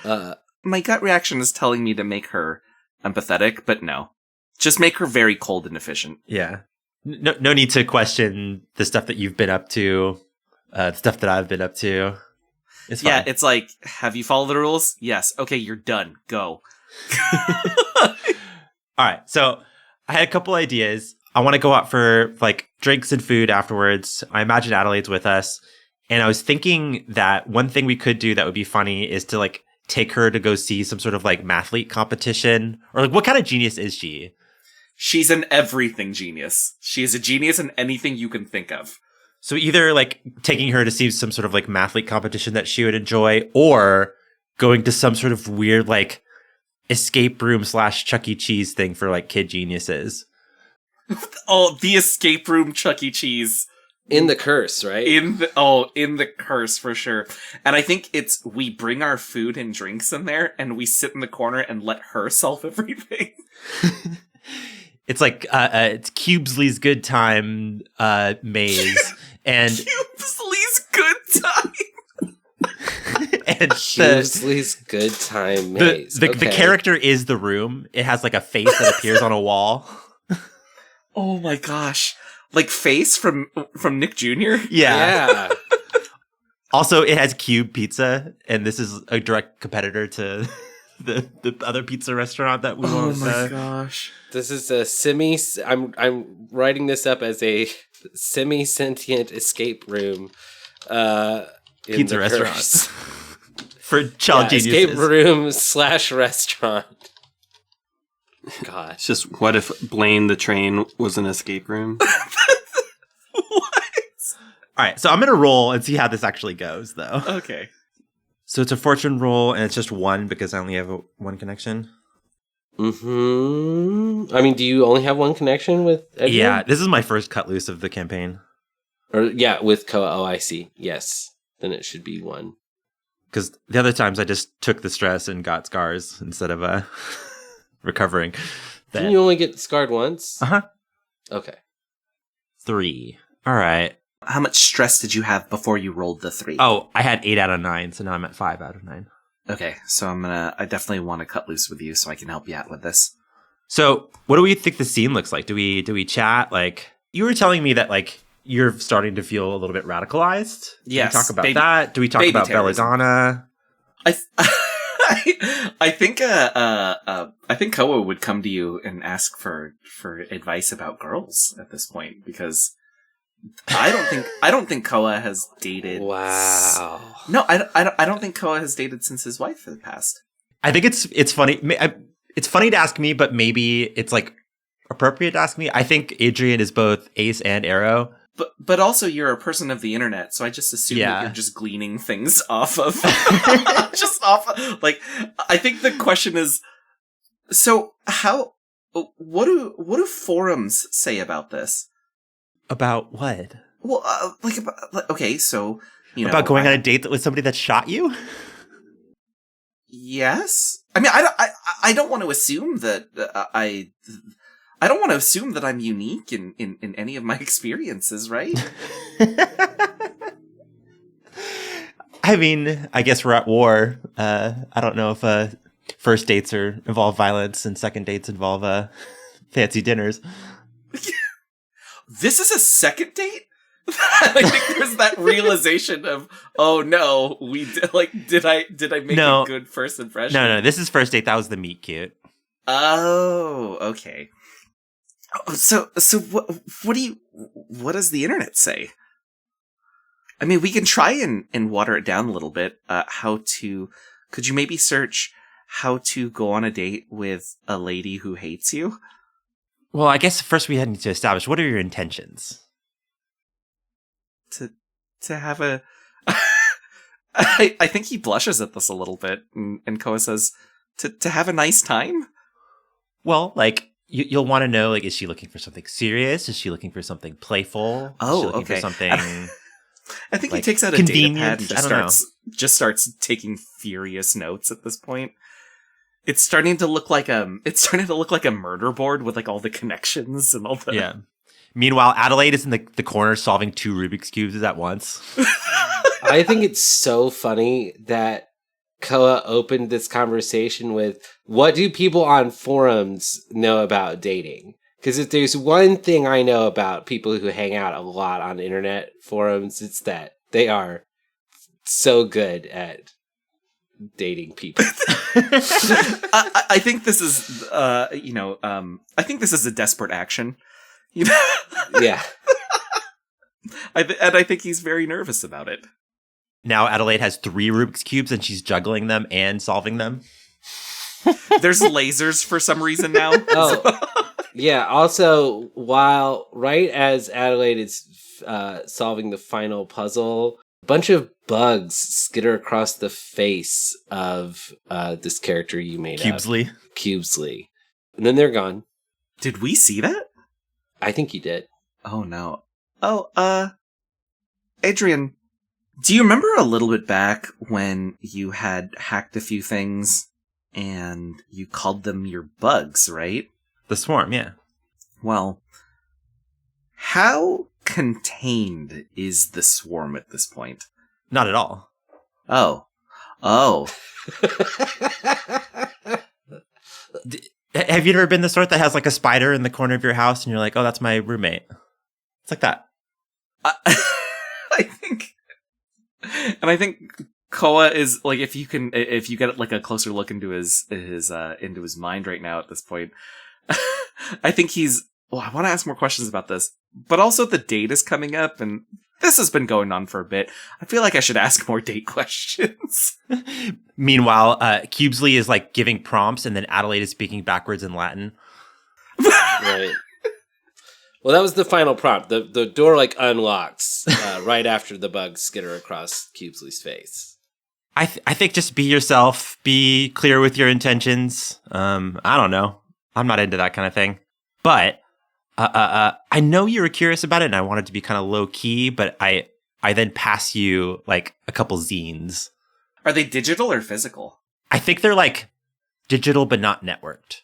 My gut reaction is telling me to make her empathetic, but no. Just make her very cold and efficient. Yeah. No need to question the stuff that you've been up to, the stuff that I've been up to. It's fine. Yeah, it's like, have you followed the rules? Yes. Okay, you're done. Go. All right, so I had a couple ideas. I want to go out for like drinks and food afterwards. I imagine Adelaide's with us. And I was thinking that one thing we could do that would be funny is to like take her to go see some sort of like mathlete competition. Or like, what kind of genius is she? She's an everything genius. She is a genius in anything you can think of. So either like taking her to see some sort of like mathlete competition that she would enjoy, or going to some sort of weird like escape room / Chuck E. Cheese thing for like kid geniuses. Oh, the escape room Chuck E. Cheese. In the curse, right? In the curse for sure. And I think we bring our food and drinks in there and we sit in the corner and let her solve everything. It's like it's Cubesley's Good Time maze. And Cubesley's Good Time. And Cubesley's Good Time maze. The character is the room. It has like a face that appears on a wall. Oh my gosh. Like Face from Nick Jr.? Yeah. Also, it has Cube Pizza, and this is a direct competitor to the other pizza restaurant that we want. Oh my gosh. This is a I'm writing this up as a semi-sentient escape room. Pizza restaurant. For child geniuses. Escape room / restaurant. God. It's just, what if Blaine the Train was an escape room? What? All right, so I'm going to roll and see how this actually goes, though. Okay. So it's a fortune roll, and it's just one because I only have one connection. Mm-hmm. I mean, do you only have one connection with Edwin? Yeah, this is my first cut loose of the campaign. With Koa. Oh, I see. Yes. Then it should be one. Because the other times I just took the stress and got scars instead of recovering. Didn't you only get scarred once? Uh-huh. Okay. 3. All right. How much stress did you have before you rolled the 3? Oh, I had 8 out of 9, so now I'm at 5 out of 9. Okay, so I definitely want to cut loose with you so I can help you out with this. So what do we think the scene looks like? Do we chat? Like, you were telling me that like you're starting to feel a little bit radicalized. Yes. Do we talk about that? Do we talk about terrorism. Belladonna? I think Koa would come to you and ask for advice about girls at this point, because I don't think Koa has dated. Wow. No, I don't think Koa has dated since his wife in the past. I think it's funny. It's funny to ask me, but maybe it's like appropriate to ask me. I think Adrian is both ace and arrow. But also you're a person of the internet, so I just assume that you're just gleaning things off of like, I think the question is, so what do forums say about this? About what? Well, okay, so about going on a date with somebody that shot you? Yes. I mean, I don't want to assume that I don't want to assume that I'm unique in any of my experiences, right? I mean, I guess we're at war. I don't know if first dates involve violence and second dates involve fancy dinners. This is a second date? I think there's that realization of, oh no, did I make a good first impression? No, this is first date. That was the meet cute. Oh, okay. So what does the internet say? I mean, we can try and water it down a little bit. Could you maybe search how to go on a date with a lady who hates you? Well, I guess first we need to establish, what are your intentions? To have a... I think he blushes at this a little bit, and Koa says, to have a nice time? Well, like, you'll want to know, like, is she looking for something serious? Is she looking for something playful? Oh, is she looking okay. for something... I think like, he takes out a data pad and just starts taking furious notes at this point. It's starting to look like a murder board with like all the connections and all the... Yeah. Meanwhile, Adelaide is in the corner solving 2 Rubik's Cubes at once. I think it's so funny that Koa opened this conversation with, what do people on forums know about dating? Because if there's one thing I know about people who hang out a lot on internet forums, it's that they are so good at dating people. I think this is, I think this is a desperate action. You know? Yeah. And I think he's very nervous about it. Now Adelaide has 3 Rubik's Cubes and she's juggling them and solving them. There's lasers for some reason now. Oh. Yeah, also, right as Adelaide is solving the final puzzle, a bunch of bugs skitter across the face of this character you made Cubesley. Cubesley. And then they're gone. Did we see that? I think you did. Oh, no. Oh, Adrian, do you remember a little bit back when you had hacked a few things and you called them your bugs, right? The swarm, yeah. Well, how contained is the swarm at this point? Not at all. Oh. Have you ever been the sort that has like a spider in the corner of your house and you're like, oh, that's my roommate? It's like that. I think Koa is like, if you get like a closer look into his mind right now at this point, I think I want to ask more questions about this, but also the date is coming up and this has been going on for a bit. I feel like I should ask more date questions. Meanwhile, Cubesley is like giving prompts and then Adelaide is speaking backwards in Latin. Right. Well, that was the final prompt. The door like unlocks right after the bugs skitter across Cubesley's face. I think just be yourself, be clear with your intentions. I don't know. I'm not into that kind of thing. But I know you were curious about it and I wanted to be kind of low key, but I then pass you like a couple zines. Are they digital or physical? I think they're like digital but not networked.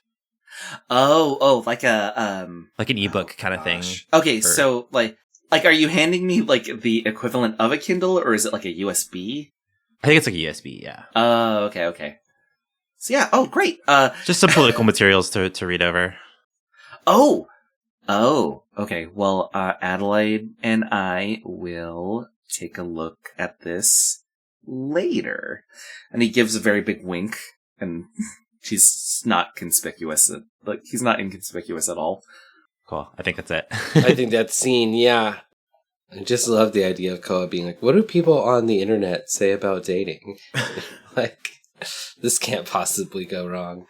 Oh, like an ebook kind of thing. Okay, so like are you handing me like the equivalent of a Kindle or is it like a USB? I think it's like a USB, yeah. Oh, okay. So yeah, great. Just some political materials to read over. Oh, okay. Well, Adelaide and I will take a look at this later. And he gives a very big wink, and she's not conspicuous. Like, he's not inconspicuous at all. Cool. I think that's it. I think that scene, yeah. I just love the idea of Koa being like, what do people on the internet say about dating? Like, this can't possibly go wrong.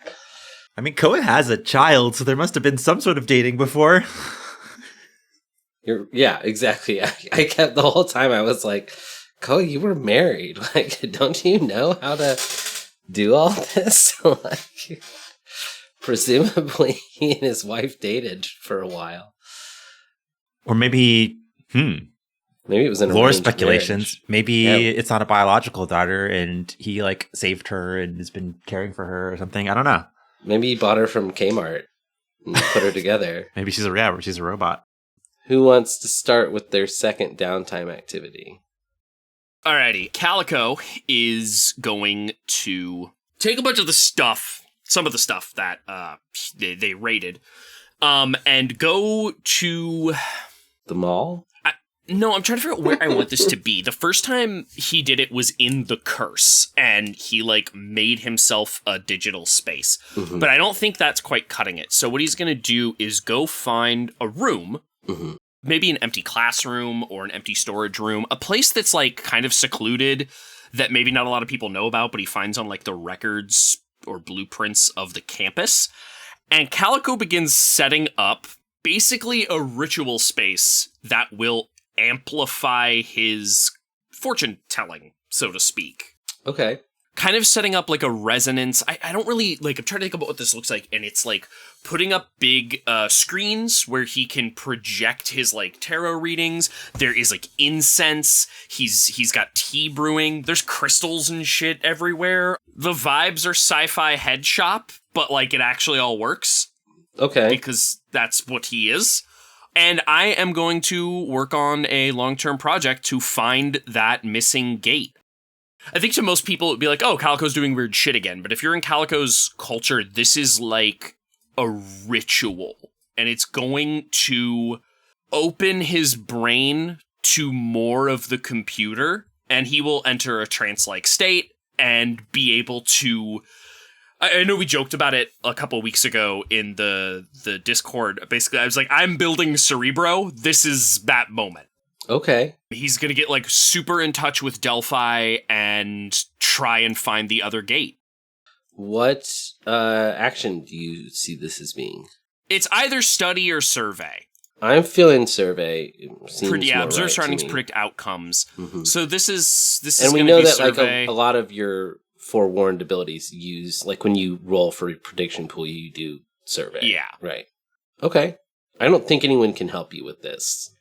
I mean, Koa has a child, so there must have been some sort of dating before. Yeah, exactly. I kept the whole time, I was like, Koa, you were married. Like, don't you know how to do all this? Like, presumably he and his wife dated for a while. Or maybe, Maybe it was an lore arranged speculations. marriage. Maybe it's not a biological daughter, and he like saved her and has been caring for her or something. I don't know. Maybe he bought her from Kmart and put her together. Maybe she's a robot. Who wants to start with their second downtime activity? Alrighty, Calico is going to take a bunch of the stuff, some of the stuff that they raided, and go to The mall? No, I'm trying to figure out where I want this to be. The first time he did it was in the Curse, and he, like, made himself a digital space. Mm-hmm. But I don't think that's quite cutting it. So what he's going to do is go find a room, maybe an empty classroom or an empty storage room, a place that's, like, kind of secluded that maybe not a lot of people know about, but he finds on, like, the records or blueprints of the campus. And Calico begins setting up basically a ritual space that will amplify his fortune telling, so to speak. Okay. Kind of setting up like a resonance. I don't really, like, I'm trying to think about what this looks like, and it's like putting up big screens where he can project his like tarot readings. There is like incense. He's got tea brewing. There's crystals and shit everywhere. The vibes are sci-fi head shop, but like it actually all works. Okay. Because that's what he is. And I am going to work on a long-term project to find that missing gate. I think to most people, it'd be like, oh, Calico's doing weird shit again. But if you're in Calico's culture, this is like a ritual. And it's going to open his brain to more of the computer. And he will enter a trance-like state and be able to... I know we joked about it a couple of weeks ago in the Discord. Basically, I was like, I'm building Cerebro. This is that moment. Okay. He's going to get like super in touch with Delphi and try and find the other gate. What action do you see this as being? It's either study or survey. I'm feeling survey. Seems more observe right surroundings, to me. predict outcomes. Mm-hmm. So this is and we going know to be that survey. like a lot of your forewarned abilities use, like when you roll for a prediction pool, you do survey. Yeah. Right. Okay. I don't think anyone can help you with this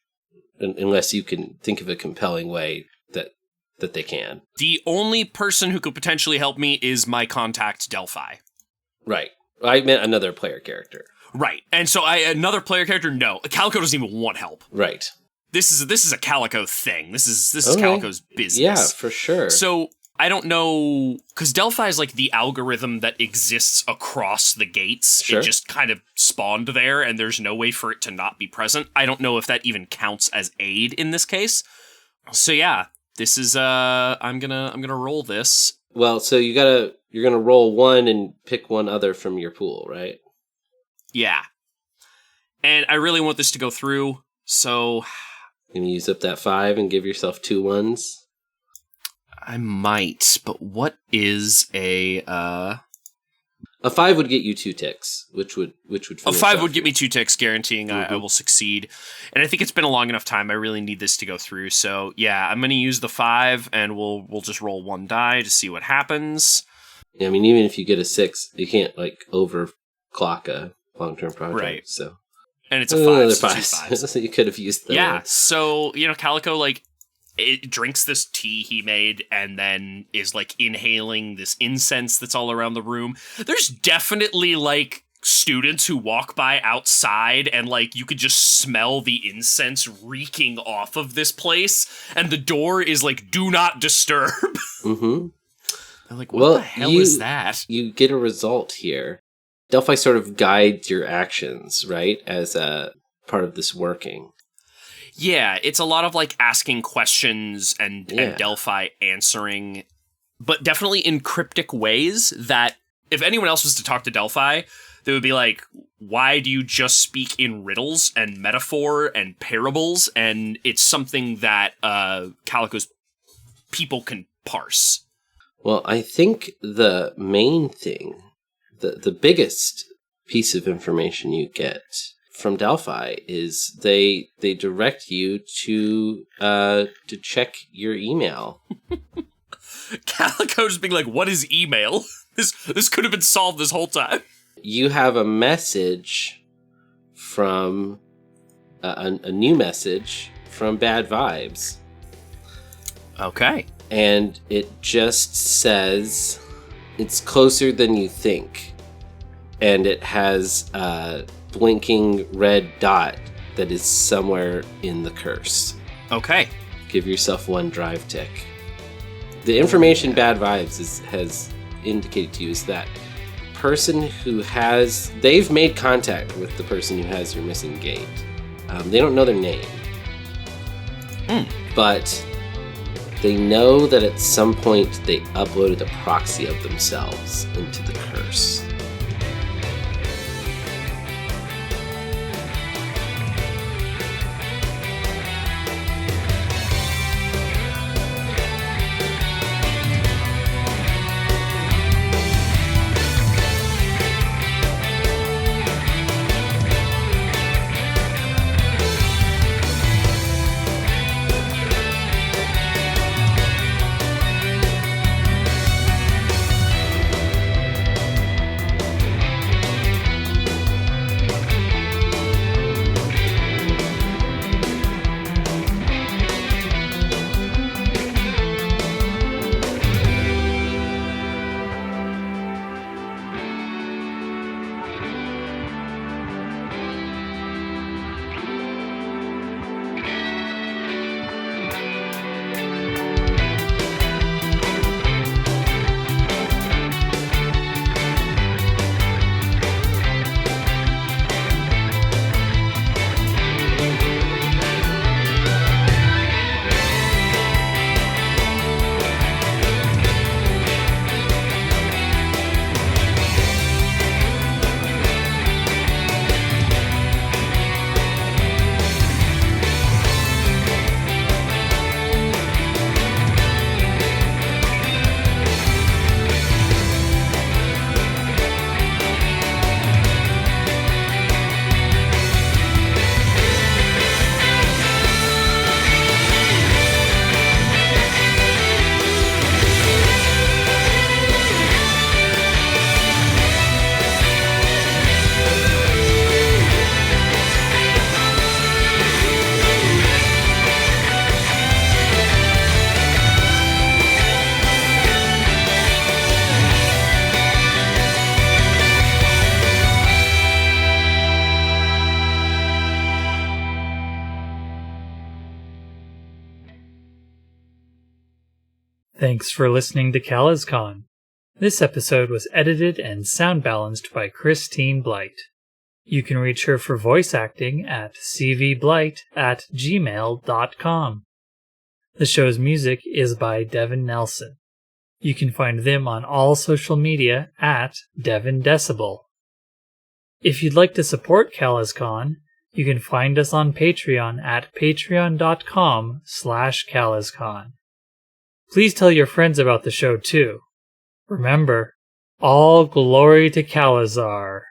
unless you can think of a compelling way that they can. The only person who could potentially help me is my contact Delphi. Right. I meant another player character. Right. And so another player character, no. Calico doesn't even want help. Right. This is a Calico thing. This is Okay. Calico's business. Yeah, for sure. So I don't know, because Delphi is like the algorithm that exists across the gates. Sure. It just kind of spawned there, and there's no way for it to not be present. I don't know if that even counts as aid in this case. So yeah, this is I'm gonna roll this. Well, so you're gonna roll one and pick one other from your pool, right? Yeah, and I really want this to go through. So You can use up that 5 and give yourself 2 ones. I might, but what is a 5 would get you 2 ticks, which would a 5 would get me 2 ticks, guaranteeing I will succeed. And I think it's been a long enough time. I really need this to go through. So yeah, I'm going to use the 5, and we'll just roll 1 die to see what happens. Yeah, I mean, even if you get a 6, you can't like overclock a long-term project. Right. So, And it's a 5. another So 2 5. fives. So you could have used the Yeah. So Calico it drinks this tea he made and then is like inhaling this incense that's all around the room. There's definitely like students who walk by outside and like you could just smell the incense reeking off of this place, and the door is like do not disturb. Mm-hmm. They're like, what the hell is that? You get a result here. Delphi sort of guides your actions, right, as a part of this working. Yeah, it's a lot of like asking questions and Delphi answering, but definitely in cryptic ways that if anyone else was to talk to Delphi, they would be like, why do you just speak in riddles and metaphor and parables? And it's something that Calico's people can parse. Well, I think the main thing, the biggest piece of information you get from Delphi is they direct you to check your email. Calico just being like, what is email? This could have been solved this whole time. You have a message from a new message from Bad Vibes. Okay. And it just says it's closer than you think. And it has a blinking red dot that is somewhere in the curse. Okay. Give yourself one drive tick. The information Bad Vibes has indicated to you is that person who they've made contact with the person who has your missing gate. They don't know their name. But they know that at some point they uploaded a proxy of themselves into the curse. Thanks for listening to CalazCon. This episode was edited and sound balanced by Christine Blight. You can reach her for voice acting at cvblight@gmail.com. The show's music is by Devin Nelson. You can find them on all social media at Devin Decibel. If you'd like to support CalazCon, you can find us on Patreon at patreon.com/CalazCon. Please tell your friends about the show too. Remember, all glory to Calazar.